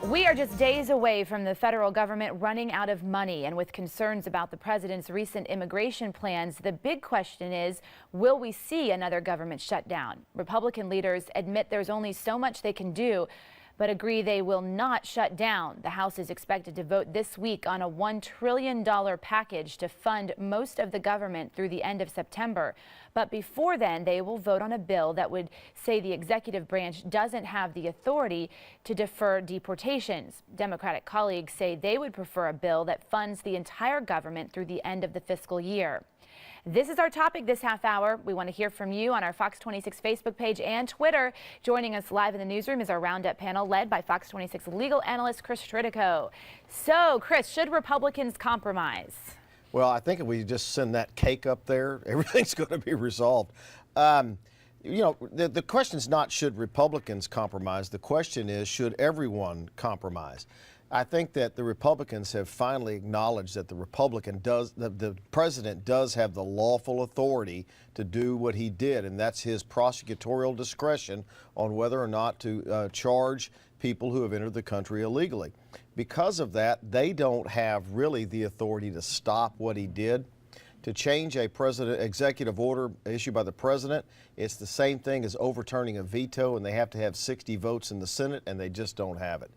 We are just days away from the federal government running out of money, and with concerns about the president's recent immigration plans, the big question is, will we see another government shutdown? Republican leaders admit there's only so much they can do, but agree they will not shut down. The House is expected to vote this week on a $1 trillion package to fund most of the government through the end of September. But before then, they will vote on a bill that would say the executive branch doesn't have the authority to defer deportations. Democratic colleagues say they would prefer a bill that funds the entire government through the end of the fiscal year. This is our topic this half hour. We want to hear from you on our Fox 26 Facebook page and Twitter. Joining us live in the newsroom is our Roundup panel led by Fox 26 legal analyst Chris Tritico. So, Chris, should Republicans compromise? Well, I think if we just send that cake up there, everything's going to be resolved. The question is not should Republicans compromise. The question is should everyone compromise. I think that the Republicans have finally acknowledged that the president does have the lawful authority to do what he did, and that's his prosecutorial discretion on whether or not to charge people who have entered the country illegally. Because of that, they don't have really the authority to stop what he did. To change a executive order issued by the president, it's the same thing as overturning a veto, and they have to have 60 votes in the Senate, and they just don't have it.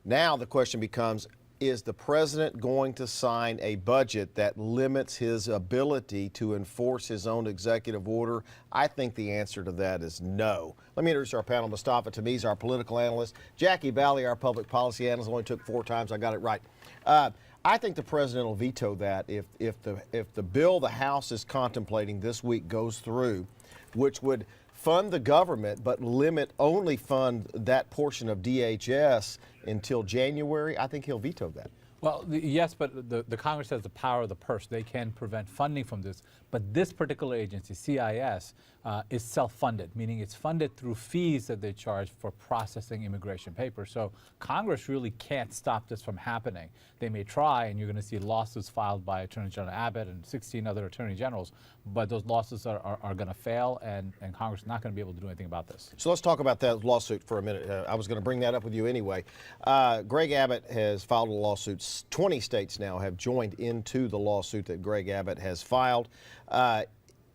Now the question becomes, is the president going to sign a budget that limits his ability to enforce his own executive order? I think the answer to that is no. Let me introduce our panel. Mustafa Tamiz, our political analyst. Jackie Bally, our public policy analyst. Only took 4 times. I got it right. I think the president will veto that if the bill the House is contemplating this week goes through, which would fund the government but only fund that portion of DHS until January. I think he'll veto that. Well, yes, but the Congress has the power of the purse. They can prevent funding from this. But this particular agency, CIS, is self-funded, meaning it's funded through fees that they charge for processing immigration papers. So Congress really can't stop this from happening. They may try, and you're going to see lawsuits filed by Attorney General Abbott and 16 other attorney generals, but those lawsuits are going to fail, and Congress is not going to be able to do anything about this. So let's talk about that lawsuit for a minute. I was going to bring that up with you anyway. Greg Abbott has filed a lawsuit. 20 states now have joined into the lawsuit that Greg Abbott has filed.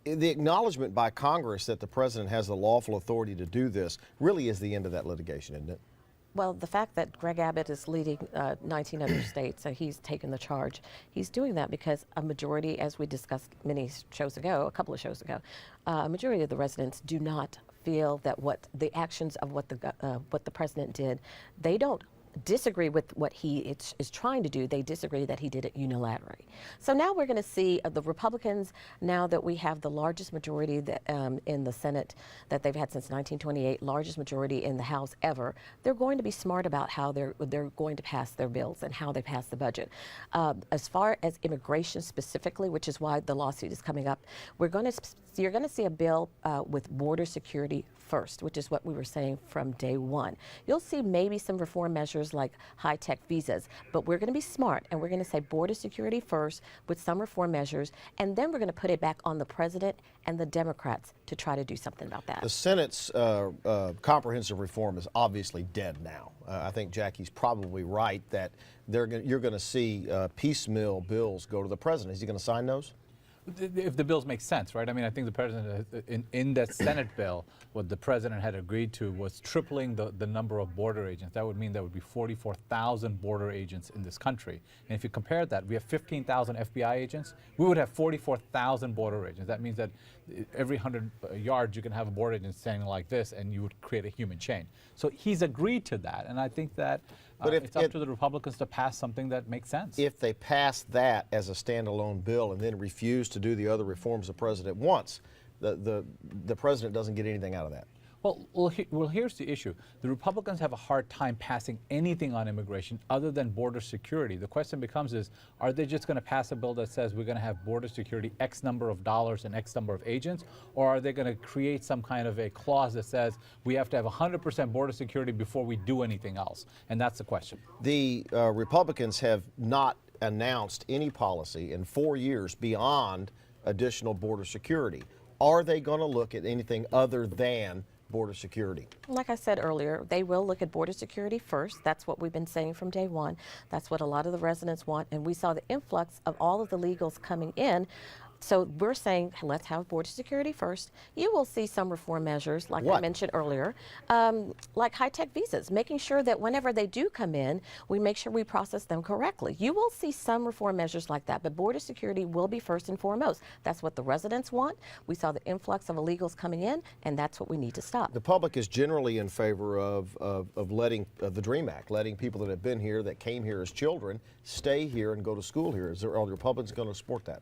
The acknowledgement by Congress that the president has the lawful authority to do this really is the end of that litigation, isn't it? Well, the fact that Greg Abbott is leading 19 other states, and he's taken the charge, he's doing that because a majority, as we discussed a couple of shows ago, a majority of the residents do not feel that the actions of what the president did, they don't disagree with what he is trying to do. They disagree that he did it unilaterally. So now we're going to see the Republicans, now that we have the largest majority that, in the Senate that they've had since 1928, largest majority in the House ever, they're going to be smart about how they're going to pass their bills and how they pass the budget. As far as immigration specifically, which is why the lawsuit is coming up, you're going to see a bill with border security first, which is what we were saying from day one. You'll see maybe some reform measures like high-tech visas, but we're going to be smart, and we're going to say border security first with some reform measures, and then we're going to put it back on the president and the Democrats to try to do something about that. The Senate's comprehensive reform is obviously dead now. I think Jackie's probably right that you're going to see piecemeal bills go to the president. Is he going to sign those? If the bills make sense, right? I mean, I think the president, in that Senate bill, what the president had agreed to was tripling the number of border agents. That would mean there would be 44,000 border agents in this country. And if you compare that, we have 15,000 FBI agents. We would have 44,000 border agents. That means that every 100 yards you can have a border agent standing like this, and you would create a human chain. So he's agreed to that, and I think that it's up to the Republicans to pass something that makes sense. If they pass that as a standalone bill and then refuse to do the other reforms the president wants, the president doesn't get anything out of that. Well, here's the issue. The Republicans have a hard time passing anything on immigration other than border security. The question becomes are they just going to pass a bill that says we're going to have border security X number of dollars and X number of agents, or are they going to create some kind of a clause that says we have to have 100% border security before we do anything else? And that's the question. The Republicans have not announced any policy in 4 years beyond additional border security. Are they going to look at anything other than border security? Like I said earlier, they will look at border security first. That's what we've been saying from day one. That's what a lot of the residents want. And we saw the influx of all of the legals coming in. So we're saying, let's have border security first. You will see some reform measures, like I mentioned earlier, like high-tech visas, making sure that whenever they do come in, we make sure we process them correctly. You will see some reform measures like that, but border security will be first and foremost. That's what the residents want. We saw the influx of illegals coming in, and that's what we need to stop. The public is generally in favor of letting the DREAM Act, letting people that have been here, that came here as children, stay here and go to school here. Are the Republicans going to support that?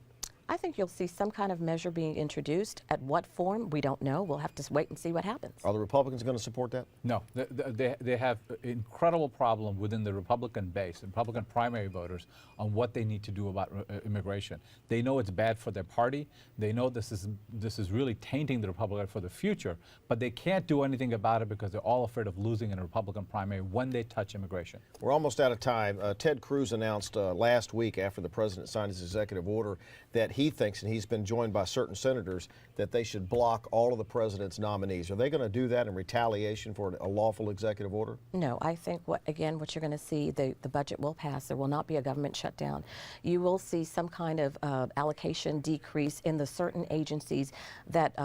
I think you'll see some kind of measure being introduced. At what form, we don't know. We'll have to wait and see what happens. Are the Republicans going to support that? No, they have an incredible problem within the Republican base, Republican primary voters, on what they need to do about immigration. They know it's bad for their party. They know this is really tainting the Republican for the future, but they can't do anything about it because they're all afraid of losing in a Republican primary when they touch immigration. We're almost out of time. Ted Cruz announced last week, after the president signed his executive order, that he thinks, and he's been joined by certain senators, that they should block all of the president's nominees. Are they going to do that in retaliation for a lawful executive order? No, I think what you're going to see, the budget will pass. There will not be a government shutdown. You will see some kind of allocation decrease in the certain agencies that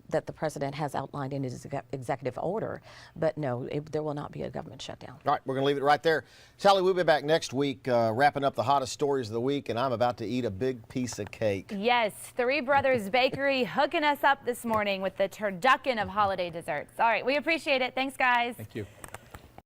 that the president has outlined in his executive order. But no, there will not be a government shutdown. All right, we're going to leave it right there. Sally, we'll be back next week wrapping up the hottest stories of the week, and I'm about to eat a big piece of cake. Yes, Three Brothers Bakery hooking us up this morning with the turducken of holiday desserts. All right, we appreciate it. Thanks, guys. Thank you.